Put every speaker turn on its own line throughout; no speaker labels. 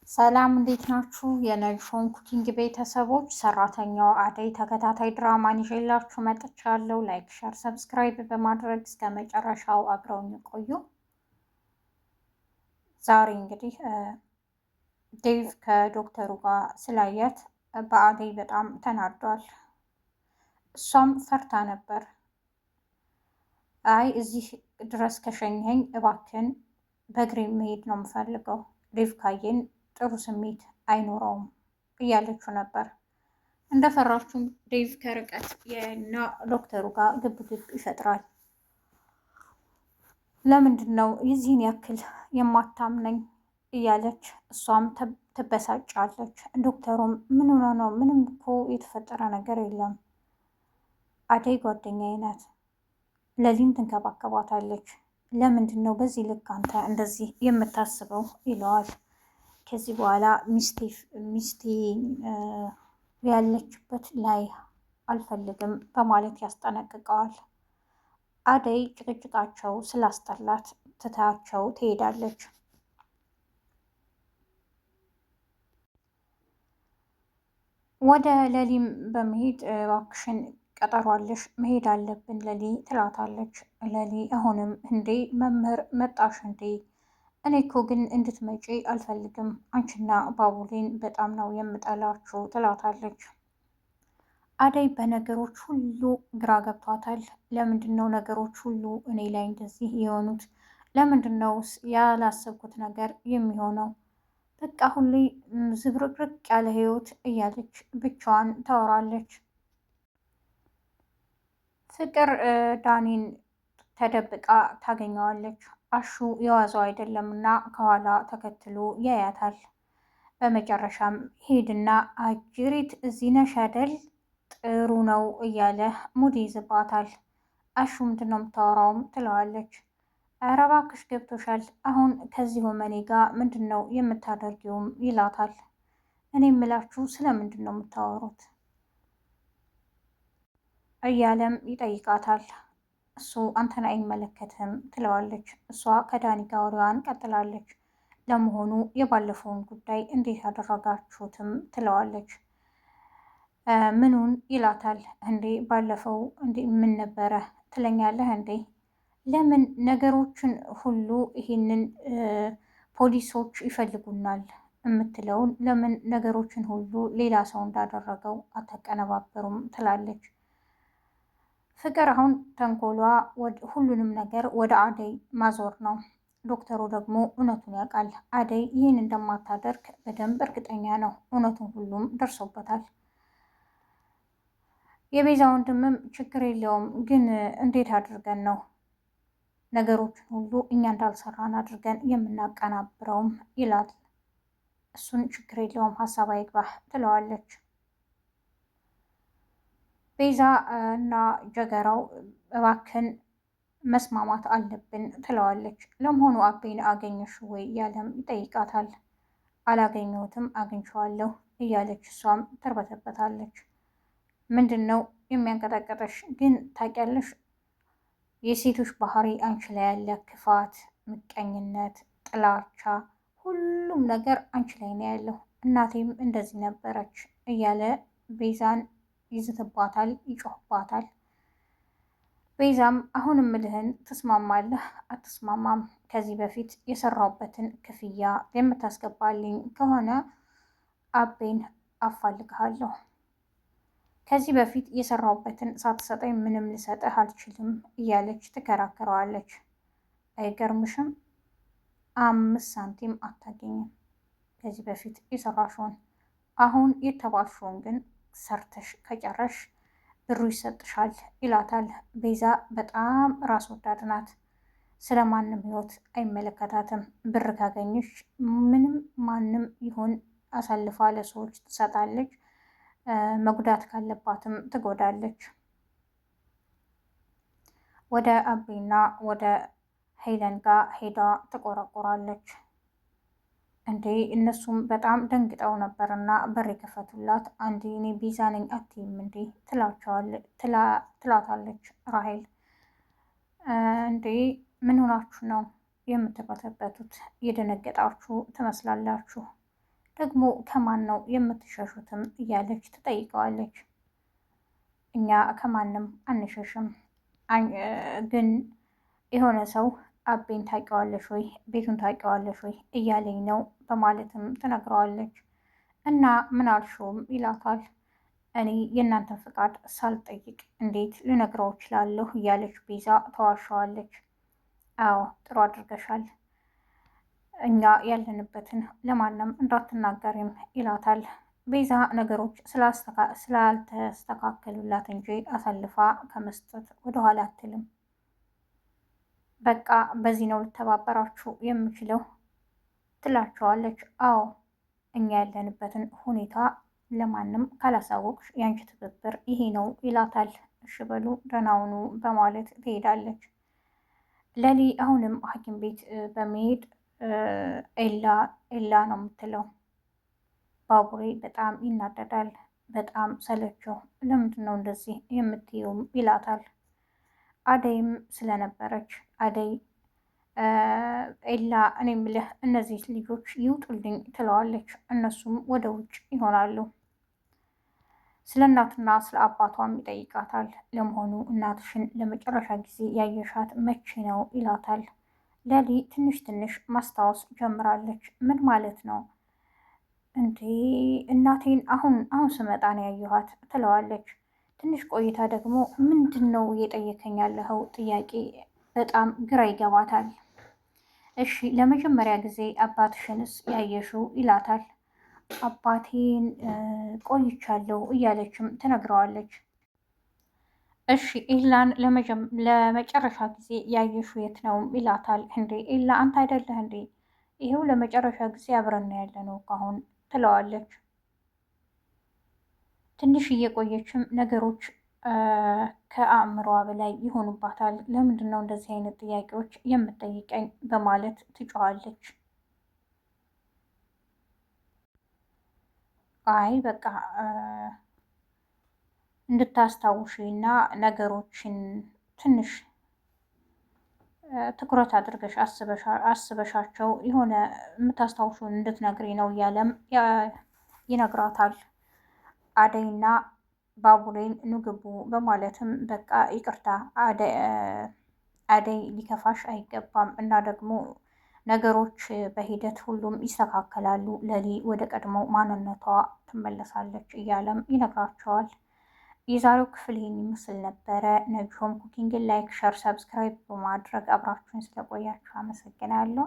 ሰላም እንዴት ናችሁ? የነጅሆም ኩኪንግ ቤተሰቦች፣ ሰራተኛዋ አደይ ተከታታይ ድራማን ይዤላችሁ መጥቻለሁ። ላይክ፣ ሸር፣ ሰብስክራይብ በማድረግ እስከ መጨረሻው አብረውኝ ቆዩ። ዛሬ እንግዲህ ዴቭ ከዶክተሩ ጋር ስላያት በአደይ በጣም ተናዷል። እሷም ፈርታ ነበር። አይ እዚህ ድረስ ከሸኘኝ እባክን በእግሬ መሄድ ነው የምፈልገው፣ ዴቭ ካየን ጥሩ ስሜት አይኖረውም እያለችው ነበር። እንደፈራችሁም ዴቭ ከርቀት የና ዶክተሩ ጋር ግብግብ ይፈጥራል። ለምንድን ነው የዚህን ያክል የማታምነኝ እያለች እሷም ትበሳጫለች። ዶክተሩም ምን ሆነ ነው? ምንም እኮ የተፈጠረ ነገር የለም፣ አደይ ጓደኛዬ ናት፣ ለሊም ትንከባከባታለች። ለምንድን ነው በዚህ ልክ አንተ እንደዚህ የምታስበው ይለዋል። ከዚህ በኋላ ሚስቴ ያለችበት ላይ አልፈልግም በማለት ያስጠነቅቀዋል። አደይ ጭቅጭቃቸው ስላስጠላት ትታቸው ትሄዳለች። ወደ ለሊም በመሄድ እባክሽን ቀጠሯለሽ መሄድ አለብን ለሊ ትላታለች። ለሊ አሁንም እንዴ መምህር መጣሽ እንዴ? እኔ እኮ ግን እንድትመጪ አልፈልግም፣ አንቺና ባቡሌን በጣም ነው የምጠላችሁ ትላታለች። አደይ በነገሮች ሁሉ ግራ ገብቷታል። ለምንድን ነው ነገሮች ሁሉ እኔ ላይ እንደዚህ የሆኑት? ለምንድን ነው ያላሰብኩት ነገር የሚሆነው? በቃ ሁሌ ዝብርቅርቅ ያለ ህይወት እያለች ብቻዋን ታወራለች። ፍቅር ዳኒን ተደብቃ ታገኘዋለች። አሹ የዋዘው አይደለም እና ከኋላ ተከትሎ ያያታል። በመጨረሻም ሄድና አጅሪት እዚህ ነሽ አይደል? ጥሩ ነው እያለ ሙድ ይዝባታል። አሹ ምንድን ነው የምታወራውም ትለዋለች። ኧረ እባክሽ ገብቶሻል። አሁን ከዚህ ወመኔ ጋር ምንድን ነው የምታደርጊውም ይላታል። እኔ የምላችሁ ስለምንድን ነው የምታወሩት እያለም ይጠይቃታል። እሱ አንተን አይመለከትም ትለዋለች። እሷ ከዳኒ ጋር ወሬዋን ቀጥላለች። ለመሆኑ የባለፈውን ጉዳይ እንዴት ያደረጋችሁትም ትለዋለች። ምኑን ይላታል። እንዴ ባለፈው እንዴ ምን ነበረ ትለኛለህ እንዴ? ለምን ነገሮችን ሁሉ ይህንን ፖሊሶች ይፈልጉናል የምትለውን ለምን ነገሮችን ሁሉ ሌላ ሰው እንዳደረገው አታቀነባበሩም ትላለች። ፍቅር አሁን ተንኮሏ ሁሉንም ነገር ወደ አደይ ማዞር ነው። ዶክተሩ ደግሞ እውነቱን ያውቃል። አደይ ይህን እንደማታደርግ በደንብ እርግጠኛ ነው። እውነቱን ሁሉም ደርሶበታል። የቤዛ ወንድምም ችግር የለውም ግን እንዴት አድርገን ነው ነገሮችን ሁሉ እኛ እንዳልሰራን አድርገን የምናቀናብረውም ይላል። እሱን ችግር የለውም ሀሳብ አይግባህ ትለዋለች። ቤዛ እና ጀገራው እባክን መስማማት አለብን ትለዋለች። ለመሆኑ አቤን አገኘሽ ወይ እያለም ይጠይቃታል። አላገኘሁትም አግኝቼዋለሁ እያለች እሷም ትርበተበታለች። ምንድን ነው የሚያንቀጠቀጠሽ? ግን ታውቂያለሽ የሴቶች ባህሪ አንቺ ላይ ያለ ክፋት፣ ምቀኝነት፣ ጥላቻ፣ ሁሉም ነገር አንቺ ላይ ነው ያለው። እናቴም እንደዚህ ነበረች እያለ ቤዛን ይዝትባታል፣ ይጮህባታል። ቤዛም አሁን ምልህን ትስማማለህ አትስማማም? ከዚህ በፊት የሰራሁበትን ክፍያ የምታስገባልኝ ከሆነ አቤን አፋልግሃለሁ። ከዚህ በፊት የሰራሁበትን ሳትሰጠኝ ምንም ልሰጥህ አልችልም እያለች ትከራከረዋለች። አይገርምሽም? 5 ሳንቲም አታገኝም ከዚህ በፊት የሰራሽውን። አሁን የተባልሽውን ግን ሰርተሽ ከጨረሽ ብሩ ይሰጥሻል ይላታል። ቤዛ በጣም ራስ ወዳድ ናት። ስለ ማንም ህይወት አይመለከታትም። ብር ካገኘች ምንም ማንም ይሁን አሳልፋ ለሰዎች ትሰጣለች። መጉዳት ካለባትም ትጎዳለች። ወደ አቤና ወደ ሄለን ጋር ሄዳ ትቆረቆራለች። እንዴ እነሱም በጣም ደንግጠው ነበርና በር የከፈቱላት። አንዴ እኔ ቤዛ ነኝ አትይም እንዴ ትላታለች ራሄል። እንዴ ምን ሆናችሁ ነው የምትበተበቱት? የደነገጣችሁ ትመስላላችሁ። ደግሞ ከማን ነው የምትሸሹትም እያለች ትጠይቀዋለች። እኛ ከማንም አንሸሽም፣ ግን የሆነ ሰው አቤን ታውቂዋለሽ ወይ ቤቱን ታውቂዋለሽ ወይ እያለኝ ነው በማለትም ትነግረዋለች። እና ምን አልሽውም ይላታል። እኔ የእናንተን ፍቃድ ሳልጠይቅ እንዴት ልነግረው እችላለሁ እያለች ቤዛ ተዋሸዋለች። አዎ ጥሩ አድርገሻል፣ እኛ ያለንበትን ለማንም እንዳትናገሪም ይላታል። ቤዛ ነገሮች ስላልተስተካከሉላት እንጂ አሳልፋ ከመስጠት ወደኋላ አትልም። በቃ በዚህ ነው ልተባበራችሁ የምችለው ትላቸዋለች። አዎ እኛ ያለንበትን ሁኔታ ለማንም ካላሳወቅሽ ያንቺ ትብብር ይሄ ነው ይላታል። እሺ በሉ ደህና ሁኑ በማለት ትሄዳለች። ለሊ አሁንም ሐኪም ቤት በመሄድ ኤላ ኤላ ነው የምትለው። ባቡሬ በጣም ይናደዳል። በጣም ሰለቸው። ለምንድን ነው እንደዚህ የምትይውም ይላታል። አደይም ስለነበረች አደይ ኤላ እኔ የምልህ እነዚህ ልጆች ይውጡልኝ ትለዋለች። እነሱም ወደ ውጭ ይሆናሉ። ስለ እናትና ስለ አባቷም ይጠይቃታል። ለመሆኑ እናትሽን ለመጨረሻ ጊዜ ያየሻት መቼ ነው ይላታል። ለሊ ትንሽ ትንሽ ማስታወስ ጀምራለች። ምን ማለት ነው እንዴ? እናቴን አሁን ስመጣ ነው ያየኋት ትለዋለች። ትንሽ ቆይታ ደግሞ ምንድን ነው እየጠየከኝ ያለኸው ጥያቄ በጣም ግራ ይገባታል። እሺ ለመጀመሪያ ጊዜ አባትሽንስ ያየሽው ይላታል። አባቴን ቆይቻለሁ እያለችም ትነግረዋለች። እሺ ኤላን ለመጨረሻ ጊዜ ያየሽው የት ነው ይላታል። እንዴ ኤላ አንተ አይደለህ እንዴ? ይሄው ለመጨረሻ ጊዜ አብረን ያለ ነው ካሁን ትለዋለች። ትንሽ እየቆየችም ነገሮች ከአእምሯ በላይ ይሆኑባታል። ለምንድን ነው እንደዚህ አይነት ጥያቄዎች የምትጠይቀኝ በማለት ትጮኻለች። አይ በቃ እንድታስታውሺ እና ነገሮችን ትንሽ ትኩረት አድርገሽ አስበሻቸው የሆነ የምታስታውሹን እንድትነግሪ ነው እያለም ይነግራታል። አደይና ባቡሬን ንግቡ በማለትም በቃ ይቅርታ አደይ ሊከፋሽ አይገባም እና ደግሞ ነገሮች በሂደት ሁሉም ይስተካከላሉ፣ ለሊ ወደ ቀድሞ ማንነቷ ትመለሳለች እያለም ይነግራቸዋል። የዛሬው ክፍል ይህን ይመስል ነበረ። ነጂሆም ኩኪንግን ላይክ፣ ሸር፣ ሰብስክራይብ በማድረግ አብራችሁን ስለቆያችሁ አመሰግናለሁ።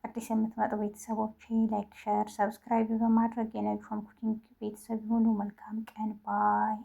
አዲስ የምትመጡ ቤተሰቦች ላይክ፣ ሸር፣ ሰብስክራይብ በማድረግ የነጂሆም ኩኪንግ ቤተሰብ የሆኑ መልካም ቀን ባይ